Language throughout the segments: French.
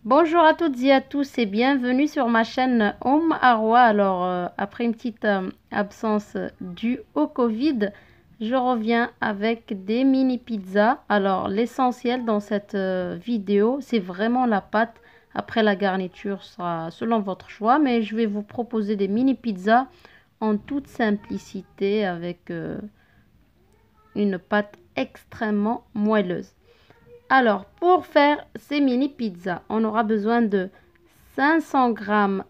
Bonjour à toutes et à tous et bienvenue sur ma chaîne Arwa. Alors, après une petite absence due au Covid, je reviens avec des mini pizzas. Alors, l'essentiel dans cette vidéo, c'est vraiment la pâte. Après, la garniture sera selon votre choix, mais je vais vous proposer des mini pizzas en toute simplicité avec une pâte extrêmement moelleuse. Alors, pour faire ces mini pizzas, on aura besoin de 500 g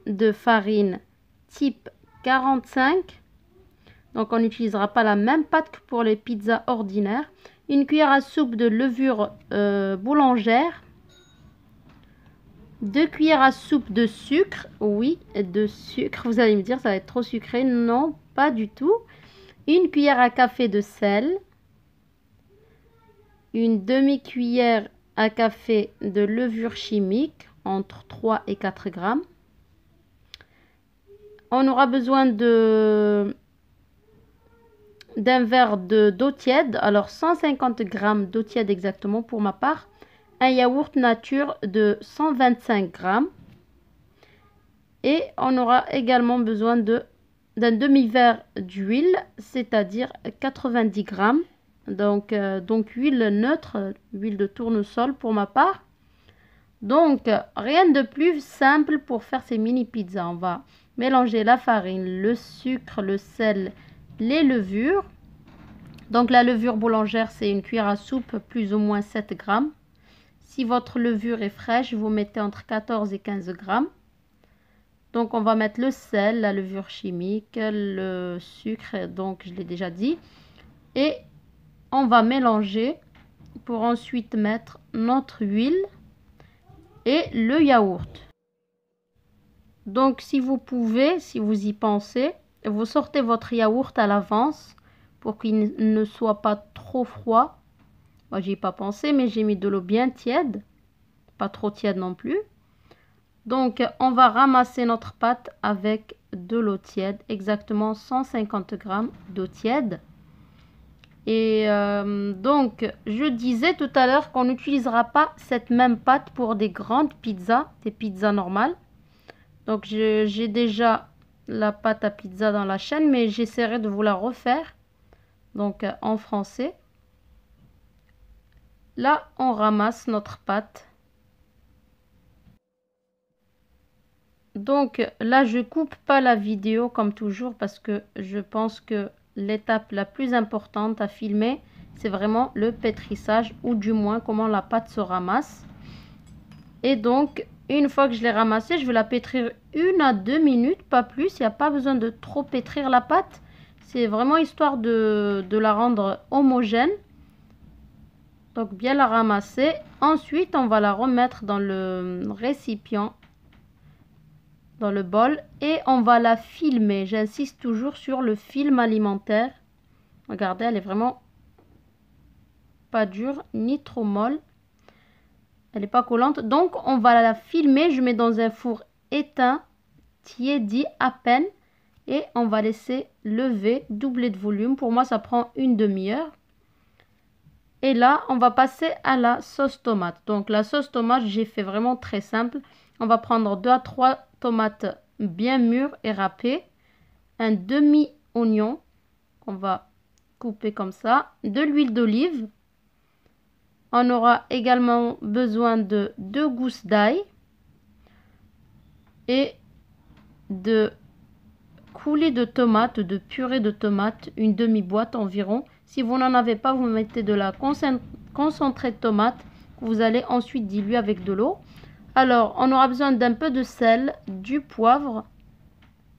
de farine type 45. Donc, on n'utilisera pas la même pâte que pour les pizzas ordinaires. Une cuillère à soupe de levure boulangère. 2 cuillères à soupe de sucre. Oui, de sucre. Vous allez me dire, ça va être trop sucré. Non, pas du tout. Une cuillère à café de sel. Une demi-cuillère à café de levure chimique, entre 3 et 4 grammes. On aura besoin d'un verre d'eau tiède, alors 150 grammes d'eau tiède exactement pour ma part. Un yaourt nature de 125 grammes. Et on aura également besoin d'un demi-verre d'huile, c'est-à-dire 90 grammes. Donc huile neutre, huile de tournesol pour ma part. Donc, rien de plus simple pour faire ces mini pizzas. On va mélanger la farine, le sucre, le sel, les levures. Donc, la levure boulangère, c'est une cuillère à soupe, plus ou moins 7 grammes. Si votre levure est fraîche, vous mettez entre 14 et 15 grammes. Donc, on va mettre le sel, la levure chimique, le sucre, donc je l'ai déjà dit. Et on va mélanger pour ensuite mettre notre huile et le yaourt. Donc si vous pouvez, si vous y pensez, vous sortez votre yaourt à l'avance pour qu'il ne soit pas trop froid. Moi j'y ai pas pensé, mais j'ai mis de l'eau bien tiède, pas trop tiède non plus. Donc on va ramasser notre pâte avec de l'eau tiède, exactement 150 grammes d'eau tiède. Et donc, je disais tout à l'heure qu'on n'utilisera pas cette même pâte pour des grandes pizzas, des pizzas normales. Donc, j'ai déjà la pâte à pizza dans la chaîne, mais j'essaierai de vous la refaire. Donc, en français. Là, on ramasse notre pâte. Donc, là, je coupe pas la vidéo comme toujours parce que je pense que l'étape la plus importante à filmer, c'est vraiment le pétrissage ou du moins comment la pâte se ramasse. Et donc, une fois que je l'ai ramassée, je vais la pétrir 1 à 2 minutes, pas plus. Il n'y a pas besoin de trop pétrir la pâte. C'est vraiment histoire de la rendre homogène. Donc, bien la ramasser. Ensuite, on va la remettre dans le récipient, dans le bol, et on va la filmer. J'insiste toujours sur le film alimentaire. Regardez, elle est vraiment pas dure ni trop molle. Elle n'est pas collante. Donc, on va la filmer. Je mets dans un four éteint, tiédi à peine. Et on va laisser lever, doubler de volume. Pour moi, ça prend une demi-heure. Et là, on va passer à la sauce tomate. Donc, la sauce tomate, j'ai fait vraiment très simple. On va prendre 2 à 3 tomates bien mûres et râpées. Un demi-oignon qu'on va couper comme ça. De l'huile d'olive. On aura également besoin de 2 gousses d'ail et de coulis de tomates, de purée de tomates, une demi-boîte environ. Si vous n'en avez pas, vous mettez de la concentrée de tomate que vous allez ensuite diluer avec de l'eau. Alors, on aura besoin d'un peu de sel, du poivre.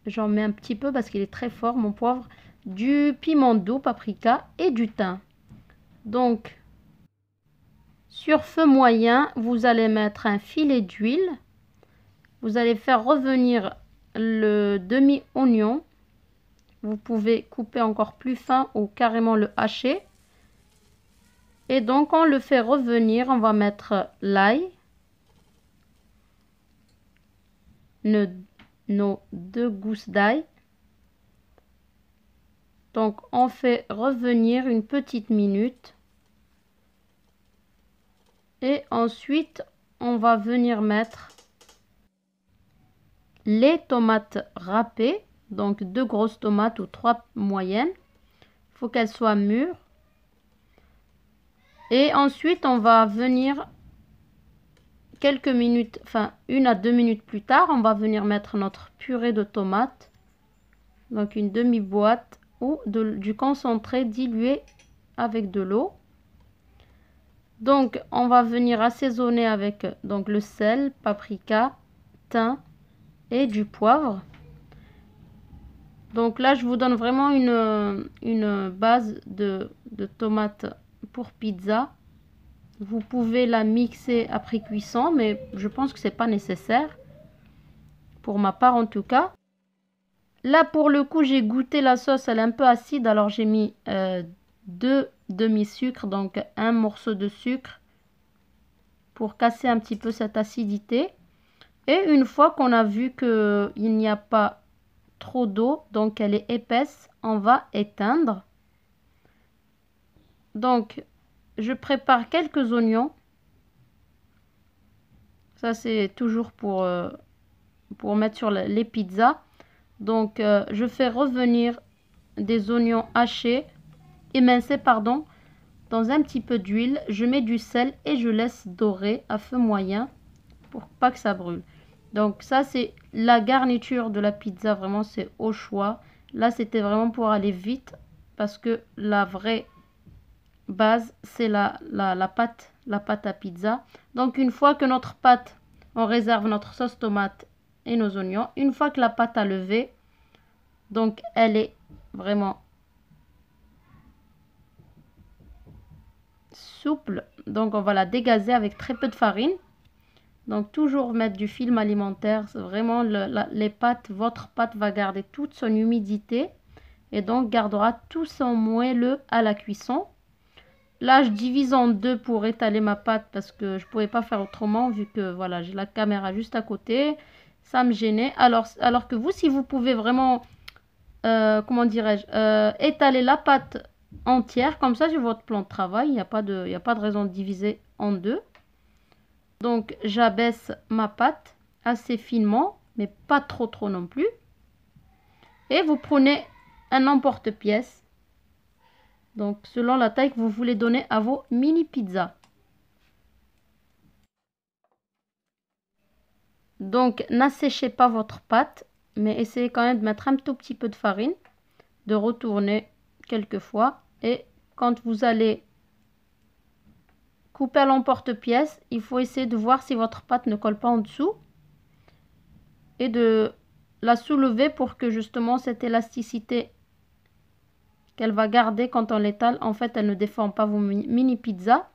J'en mets un petit peu parce qu'il est très fort, mon poivre. Du piment doux, paprika et du thym. Donc, sur feu moyen, vous allez mettre un filet d'huile. Vous allez faire revenir le demi-oignon. Vous pouvez couper encore plus fin ou carrément le hacher. Et donc, on le fait revenir. On va mettre l'ail. Nos 2 gousses d'ail. Donc, on fait revenir une petite minute. Et ensuite, on va venir mettre les tomates râpées, donc 2 grosses tomates ou 3 moyennes. Il faut qu'elles soient mûres. Et ensuite, on va venir quelques minutes, enfin 1 à 2 minutes plus tard, on va venir mettre notre purée de tomates. Donc une demi-boîte ou du concentré dilué avec de l'eau. Donc on va venir assaisonner avec donc le sel, paprika, thym et du poivre. Donc là je vous donne vraiment une base de tomates pour pizza. Vous pouvez la mixer après cuisson, mais je pense que c'est pas nécessaire, pour ma part en tout cas. Là pour le coup j'ai goûté la sauce, elle est un peu acide, alors j'ai mis 2 demi-sucres, donc un morceau de sucre pour casser un petit peu cette acidité. Et une fois qu'on a vu qu'il n'y a pas trop d'eau, donc elle est épaisse, on va éteindre. Donc je prépare quelques oignons. Ça c'est toujours pour mettre sur les pizzas. Donc je fais revenir des oignons hachés, émincés pardon, dans un petit peu d'huile. Je mets du sel et je laisse dorer à feu moyen pour pas que ça brûle. Donc ça c'est la garniture de la pizza, vraiment c'est au choix. Là c'était vraiment pour aller vite parce que la vraie base c'est la pâte à pizza. Donc une fois que notre pâte, on réserve notre sauce tomate et nos oignons. Une fois que la pâte a levé, donc elle est vraiment souple, donc on va la dégazer avec très peu de farine. Donc toujours mettre du film alimentaire, c'est vraiment les pâtes, votre pâte va garder toute son humidité et donc gardera tout son moelleux à la cuisson. Là je divise en deux pour étaler ma pâte parce que je ne pouvais pas faire autrement vu que voilà, j'ai la caméra juste à côté, ça me gênait. Alors que vous, si vous pouvez vraiment comment dirais-je, étaler la pâte entière comme ça sur votre plan de travail, il n'y a pas de raison de diviser en deux. Donc j'abaisse ma pâte assez finement, mais pas trop non plus. Et vous prenez un emporte-pièce, donc selon la taille que vous voulez donner à vos mini pizzas. Donc n'asséchez pas votre pâte, mais essayez quand même de mettre un tout petit peu de farine, de retourner quelques fois. Et quand vous allez couper à l'emporte-pièce, il faut essayer de voir si votre pâte ne colle pas en dessous et de la soulever pour que justement cette élasticité qu'elle va garder quand on l'étale, en fait elle ne déforme pas vos mini pizzas.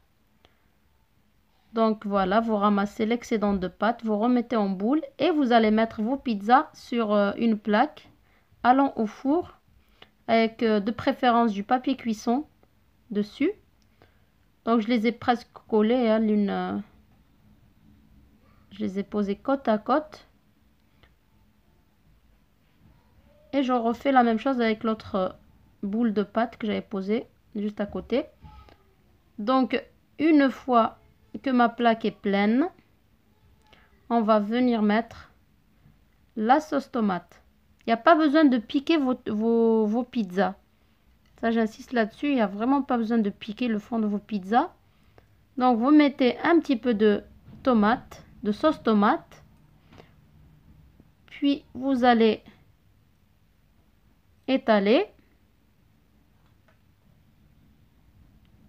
Donc voilà, vous ramassez l'excédent de pâte, vous remettez en boule et vous allez mettre vos pizzas sur une plaque allant au four avec de préférence du papier cuisson dessus. Donc je les ai presque collées, hein, je les ai posées côte à côte. Et je refais la même chose avec l'autre boule de pâte que j'avais posée juste à côté. Donc une fois que ma plaque est pleine, on va venir mettre la sauce tomate. Il n'y a pas besoin de piquer vos pizzas. Ça j'insiste là-dessus, il n'y a vraiment pas besoin de piquer le fond de vos pizzas. Donc vous mettez un petit peu de tomate, de sauce tomate. Puis vous allez étaler.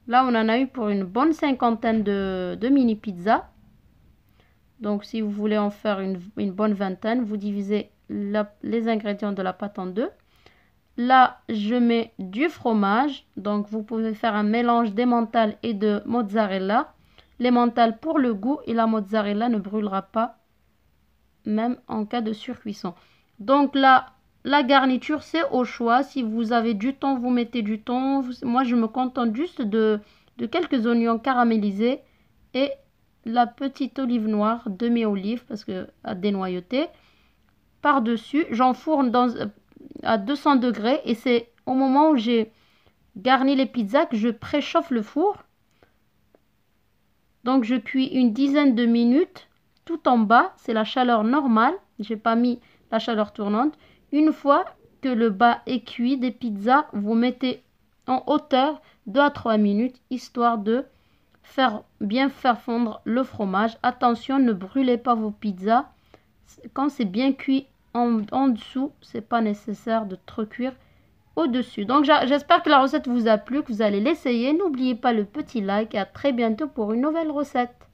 Là on en a eu pour une bonne cinquantaine de mini pizzas. Donc si vous voulez en faire une bonne vingtaine, vous divisez les ingrédients de la pâte en deux. Là je mets du fromage, donc vous pouvez faire un mélange d'emmental et de mozzarella. L'emmental pour le goût et la mozzarella ne brûlera pas même en cas de surcuisson. Donc là la garniture c'est au choix, si vous avez du thon vous mettez du thon. Moi je me contente juste de quelques oignons caramélisés et la petite olive noire, demi-olive parce que à dénoyauter par dessus. J'enfourne à 200 degrés et c'est au moment où j'ai garni les pizzas que je préchauffe le four. Donc je cuis une dizaine de minutes tout en bas, c'est la chaleur normale, j'ai pas mis la chaleur tournante. Une fois que le bas est cuit des pizzas, vous mettez en hauteur 2 à 3 minutes, histoire de bien faire fondre le fromage. Attention, ne brûlez pas vos pizzas. Quand c'est bien cuit en dessous, c'est pas nécessaire de trop cuire au-dessus. Donc j'espère que la recette vous a plu, que vous allez l'essayer. N'oubliez pas le petit like et à très bientôt pour une nouvelle recette.